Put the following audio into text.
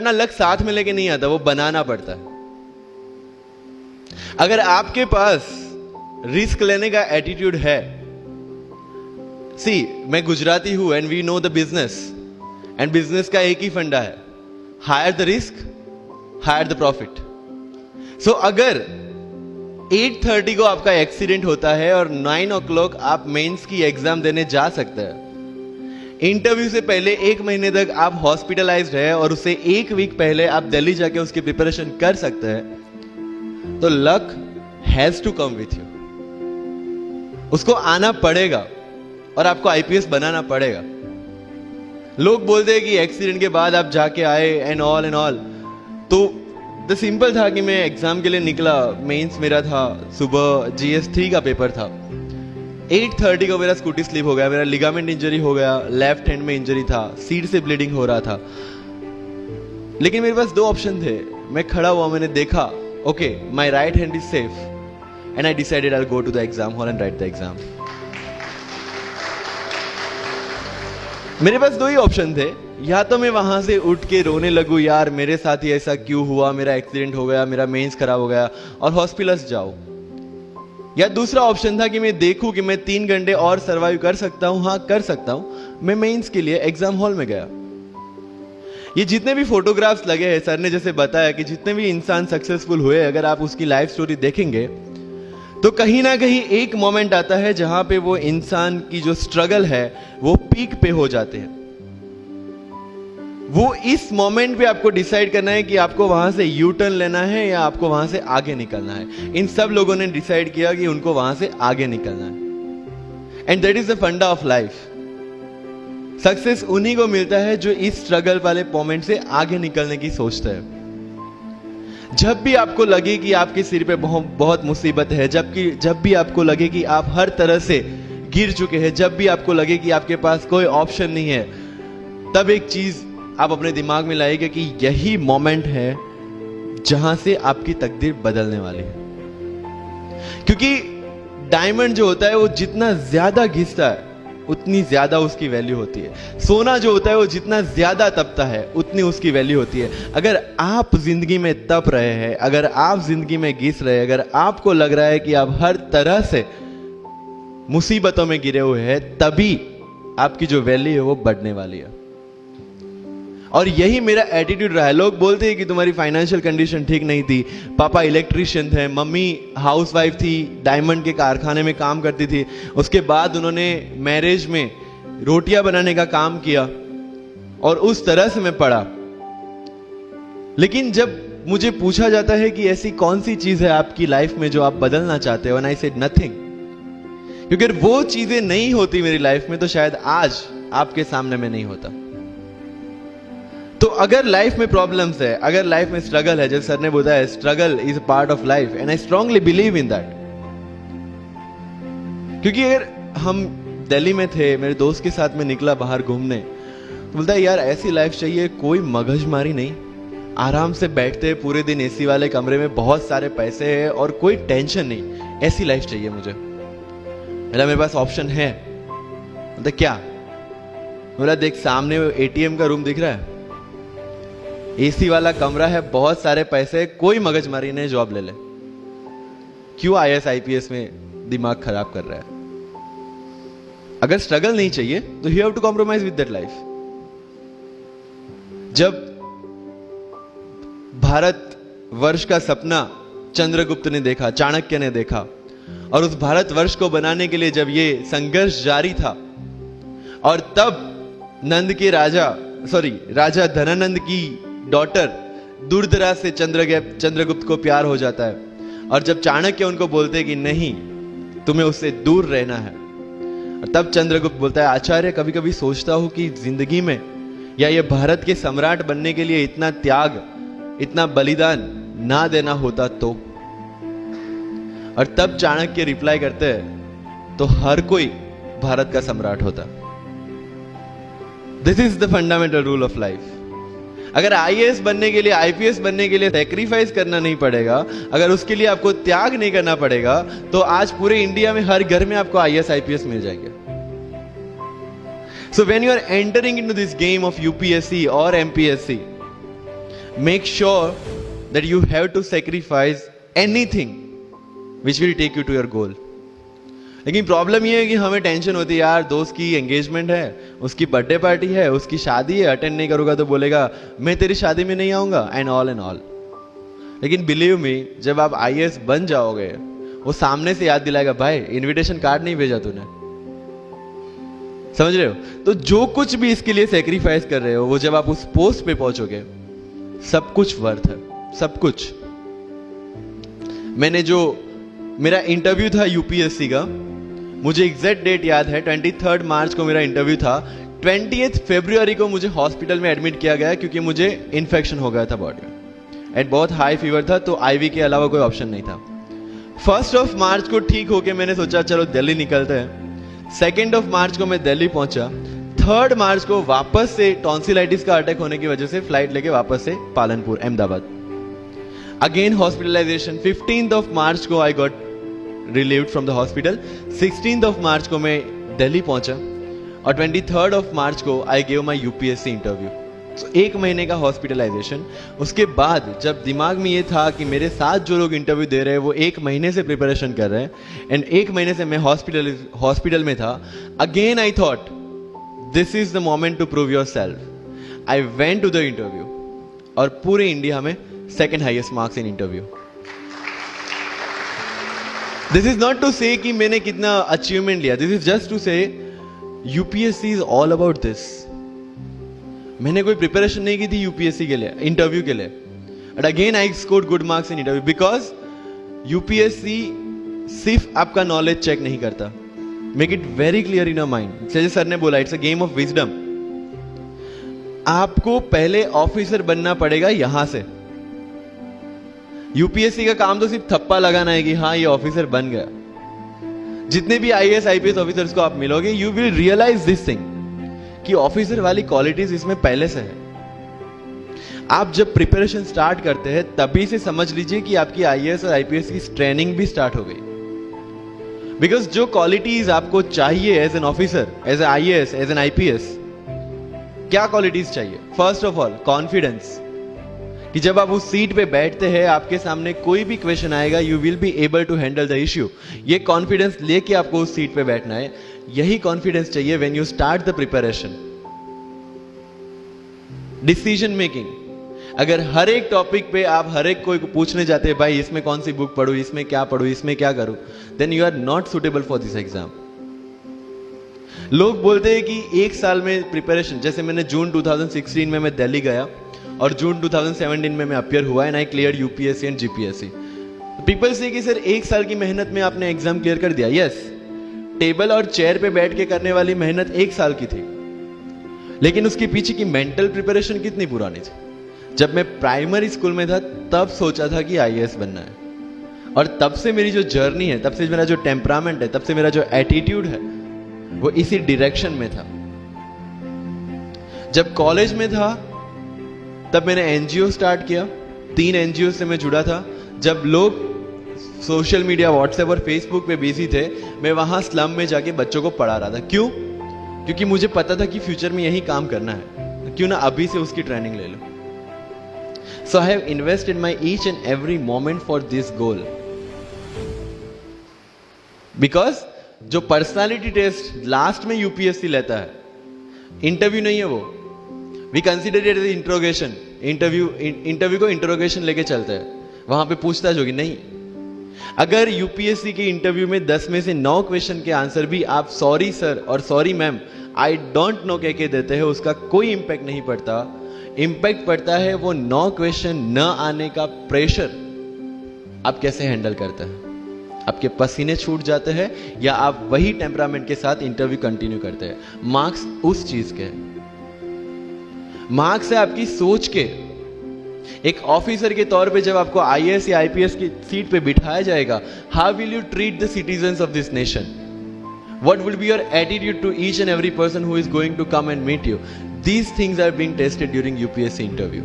अपना लक साथ में लेके नहीं आता, वो बनाना पड़ता है। अगर आपके पास रिस्क लेने का एटीट्यूड है, मैं गुजराती हूं and we know the business, and business का एक ही फंडा है, higher the risk higher the profit. So अगर 8:30 को आपका एक्सीडेंट होता है और 9 o'clock आप मेंस की एग्जाम देने जा सकते हैं, इंटरव्यू से पहले 1 महीने तक आप हॉस्पिटलाइज्ड है और उससे 1 वीक पहले आप दिल्ली जाके उसकी प्रिपरेशन कर सकते हैं, तो luck has to come with you. उसको आना पड़ेगा और आपको आईपीएस बनाना पड़ेगा। लोग बोलते हैं कि एक्सीडेंट के बाद आप जाके आए एंड ऑल, तो द सिंपल था कि मैं एग्जाम के लिए निकला, मेंस मेरा था, सुबह GS3 का पेपर था। 8:30 को मेरा स्कूटी स्लिप हो गया, मेरा लिगामेंट इंजरी हो गया, लेफ्ट हैंड में इंजरी था, सीट से ब्लीडिंग हो रहा था। लेकिन मेरे पास 2 ऑप्शन थे। मैं खड़ा हुआ, मैंने देखा, okay my right hand is safe and I decided I will go to the exam hall and write the exam. मेरे पास 2 ही ऑप्शन थे, या तो मैं वहां से उठ के रोने लगूं, यार मेरे साथ ही ऐसा क्यों हुआ, मेरा एक्सीडेंट हो गया, मेरा मेंस खराब हो गया, और हॉस्पिटल जाओ, या दूसरा ऑप्शन था कि मैं देखूं कि मैं 3 घंटे और सरवाइव कर सकता हूं। हाँ कर सकता हूं। मैं मेंस के लिए एग्जाम हॉल में गया। ये जितने भी फोटोग्राफ्स लगे हैं, सर ने जैसे बताया कि जितने भी इंसान सक्सेसफुल हुए, अगर आप उसकी लाइफ स्टोरी देखेंगे तो कहीं ना कहीं एक मोमेंट आता है जहां पे वो इंसान की जो स्ट्रगल है वो पीक पे हो जाते हैं। वो इस मोमेंट पे आपको डिसाइड करना है कि आपको वहां से यू टर्न लेना है या आपको वहां से आगे निकलना है। इन सब लोगों ने डिसाइड किया कि उनको वहां से आगे निकलना है, एंड दैट इज द फंडा ऑफ लाइफ। सक्सेस उन्हीं को मिलता है जो इस स्ट्रगल वाले मोमेंट से आगे निकलने की सोचते हैं। जब भी आपको लगे कि आपके सिर पे बहुत मुसीबत है, जब भी आपको लगे कि आप हर तरह से गिर चुके हैं, जब भी आपको लगे कि आपके पास कोई ऑप्शन नहीं है, तब एक चीज आप अपने दिमाग में लाइएगा कि यही मोमेंट है जहां से आपकी तकदीर बदलने वाली है। क्योंकि डायमंड जो होता है वो जितना ज्यादा घिसता है उतनी ज्यादा उसकी वैल्यू होती है। सोना जो होता है वो जितना ज्यादा तपता है उतनी उसकी वैल्यू होती है। अगर आप जिंदगी में तप रहे हैं, अगर आप जिंदगी में घिस रहे हैं, अगर आपको लग रहा है कि आप हर तरह से मुसीबतों में गिरे हुए हैं, तभी आपकी जो वैल्यू है वो बढ़ने वाली है। और यही मेरा एटीट्यूड रहा है। लोग बोलते हैं कि तुम्हारी फाइनेंशियल कंडीशन ठीक नहीं थी, पापा इलेक्ट्रिशियन थे, मम्मी हाउसवाइफ थी, डायमंड के कारखाने में काम करती थी, उसके बाद उन्होंने मैरिज में रोटियां बनाने का काम किया और उस तरह से मैं पढ़ा। लेकिन जब मुझे पूछा जाता है कि ऐसी कौन सी चीज है आपकी लाइफ में जो आप बदलना चाहते हो, एंड आई सेड नथिंग, क्योंकि वो चीजें नहीं होती मेरी लाइफ में तो शायद आज आपके सामने में नहीं होता। तो अगर लाइफ में प्रॉब्लम्स है, अगर लाइफ में स्ट्रगल है, जैसे सर ने बताया struggle is a part of life, and I strongly believe in that. क्योंकि अगर हम दिल्ली में थे, मेरे दोस्त के साथ में निकला बाहर घूमने, तो बोलता है यार ऐसी लाइफ चाहिए, कोई मगजमारी नहीं, आराम से बैठते हैं पूरे दिन एसी वाले कमरे में, बहुत सारे पैसे हैं और कोई टेंशन नहीं, ऐसी लाइफ चाहिए मुझे। मेरे पास ऑप्शन है। बोलता क्या? बोला देख सामने एटीएम का रूम दिख रहा है, एसी वाला कमरा है, बहुत सारे पैसे, कोई मगजमारी नहीं, जॉब ले ले। क्यों IAS IPS में दिमाग खराब कर रहा है? अगर स्ट्रगल नहीं चाहिए तो you have to compromise with that life. जब भारत वर्ष का सपना चंद्रगुप्त ने देखा, चाणक्य ने देखा, और उस भारत वर्ष को बनाने के लिए जब ये संघर्ष जारी था, और तब राजा धनानंद की डॉटर दूरदराज से चंद्रगुप्त को प्यार हो जाता है, और जब चाणक्य उनको बोलते कि नहीं तुम्हें उससे दूर रहना है, और तब चंद्रगुप्त बोलता है आचार्य कभी कभी सोचता हूं कि जिंदगी में या ये भारत के सम्राट बनने के लिए इतना त्याग, इतना बलिदान ना देना होता तो। और तब चाणक्य रिप्लाई करते हैं तो हर कोई भारत का सम्राट होता। This is the fundamental rule of life. अगर IAS बनने के लिए, IPS बनने के लिए सैक्रिफाइस करना नहीं पड़ेगा, अगर उसके लिए आपको त्याग नहीं करना पड़ेगा, तो आज पूरे इंडिया में हर घर में आपको IAS IPS मिल जाएंगे। So when you are entering into this game of UPSC or MPSC, make sure that you have to sacrifice anything which will take you to your goal. लेकिन प्रॉब्लम ये है कि हमें टेंशन होती है, यार दोस्त की एंगेजमेंट है, उसकी बर्थडे पार्टी है, उसकी शादी है, अटेंड नहीं करूंगा तो बोलेगा मैं तेरी शादी में नहीं आऊंगा, एंड ऑल. लेकिन बिलीव मी, जब आप आईएएस बन जाओगे, वो सामने से याद दिलाएगा, भाई इनविटेशन कार्ड नहीं भेजा तूने. समझ रहे हो? तो जो कुछ भी इसके लिए सेक्रीफाइस कर रहे हो, वो जब आप उस पोस्ट पे पहुंचोगे, सब कुछ वर्थ है, सब कुछ. मेरा इंटरव्यू था यूपीएससी का, मुझे एग्जैक्ट डेट याद है, 23 मार्च को मेरा इंटरव्यू था. 20 फरवरी को मुझे हॉस्पिटल में एडमिट किया गया क्योंकि मुझे इन्फेक्शन हो गया था बॉडी में, एंड बहुत हाई फीवर था, तो आईवी के अलावा कोई ऑप्शन नहीं था. 1 मार्च को ठीक होके मैंने सोचा चलो दिल्ली निकलते हैं. 2 मार्च को मैं दिल्ली पहुंचा. 3 मार्च को वापस से टॉन्सिलाइटिस का अटैक होने की वजह से फ्लाइट लेके वापस से पालनपुर, अहमदाबाद. Again hospitalisation. 15 मार्च को I got relieved from the hospital. 16 मार्च को मैं दिल्ली पहुंचा और 23 मार्च को I give my UPSC interview. So, 1 महीने का हॉस्पिटलाइजेशन. उसके बाद जब दिमाग में ये था कि मेरे साथ जो लोग इंटरव्यू दे रहे हैं वो 1 महीने से प्रिपरेशन कर रहे हैं, एंड 1 महीने से मैं हॉस्पिटल में था, again I thought this is the moment to prove yourself. I went to the interview और पूरे इंडिया में 2nd highest marks in interview. This is not to say कि मैंने कितना अचीवमेंट लिया, this is just to say UPSC is all about this. मैंने कोई preparation नहीं की थी यूपीएससी के लिए, इंटरव्यू के लिए, but again I scored good marks in interview because UPSC सिर्फ आपका नॉलेज चेक नहीं करता. Make it very clear in your mind. जैसे सर ने बोला, it's a game of wisdom. आपको पहले ऑफिसर बनना पड़ेगा यहां से. यूपीएससी का काम तो सिर्फ थप्पा लगाना है कि हाँ ये ऑफिसर बन गया. जितने भी आईएएस आईपीएस ऑफिसर्स को आप मिलोगे, you will realise this thing कि ऑफिसर वाली क्वालिटीज इसमें पहले से है. आप जब प्रिपरेशन स्टार्ट करते हैं तभी से समझ लीजिए कि आपकी आईएएस और आईपीएस की ट्रेनिंग भी स्टार्ट हो गई. बिकॉज जो क्वालिटीज आपको चाहिए as an officer, as a IAS, as an IPS, क्या क्वालिटीज चाहिए? फर्स्ट ऑफ ऑल कॉन्फिडेंस, कि जब आप उस सीट पे बैठते हैं, आपके सामने कोई भी क्वेश्चन आएगा, you will be able to handle the issue. ये कॉन्फिडेंस लेके आपको उस सीट पे बैठना है. यही कॉन्फिडेंस चाहिए when you start the preparation. Decision making. अगर हर एक टॉपिक पे आप हर एक कोई को पूछने जाते हैं, भाई इसमें कौन सी बुक पढूं, इसमें क्या पढूं, इसमें क्या करूं, then you are not suitable for this exam. लोग बोलते हैं कि 1 साल में प्रिपरेशन, जैसे मैंने जून 2016 में मैं दिल्ली गया और जून 2017 में मैं अपियर हुआ and I clear UPSC and GPSC. People से कि सर 1 साल की मेहनत में आपने एग्जाम क्लियर कर दिया. यस, टेबल और चेयर पे बैठ के करने वाली मेहनत 1 साल की थी, लेकिन उसके पीछे की मेंटल प्रिपरेशन कितनी पुरानी थी. जब मैं प्राइमरी स्कूल में था तब सोचा था कि आईएएस बनना है, और तब से मेरी जो जर्नी है, तब से मेरा जो टेम्परामेंट है, तब से मेरा जो एटीट्यूड है, वो इसी डायरेक्शन में था. जब कॉलेज में था तब मैंने एनजीओ स्टार्ट किया. 3 एनजीओ से मैं जुड़ा था. जब लोग सोशल मीडिया, व्हाट्सएप और फेसबुक पे बिजी थे, मैं वहां स्लम में जाके बच्चों को पढ़ा रहा था. क्यों? क्योंकि मुझे पता था कि फ्यूचर में यही काम करना है, क्यों ना अभी से उसकी ट्रेनिंग ले लो. So I have invested my each and every moment for this goal. Because जो पर्सनालिटी टेस्ट लास्ट में यूपीएससी लेता है, इंटरव्यू नहीं है वो. We consider it as interrogation. Interview को इंट्रोगेशन लेके चलते हैं, वहां पे पूछताछ होगी नहीं. अगर यूपीएससी के इंटरव्यू में 10 में से 9 क्वेश्चन के आंसर भी आप सॉरी सर और sorry ma'am, I don't know कह के देते हैं, उसका कोई इंपैक्ट नहीं पड़ता. इंपैक्ट पड़ता है वो 9 क्वेश्चन न आने का प्रेशर आप कैसे हैंडल करते हैं. आपके पसीने छूट जाते हैं या आप वही टेम्परामेंट के साथ इंटरव्यू कंटिन्यू करते हैं. मार्क्स उस चीज के, मार्क्स है आपकी सोच के. एक ऑफिसर के तौर पे जब आपको आईएएस या आईपीएस की सीट पे बिठाया जाएगा, how will you treat the citizens of this nation? What will be your attitude to each and every person who is going to come and meet you? These things are being tested during UPSC interview.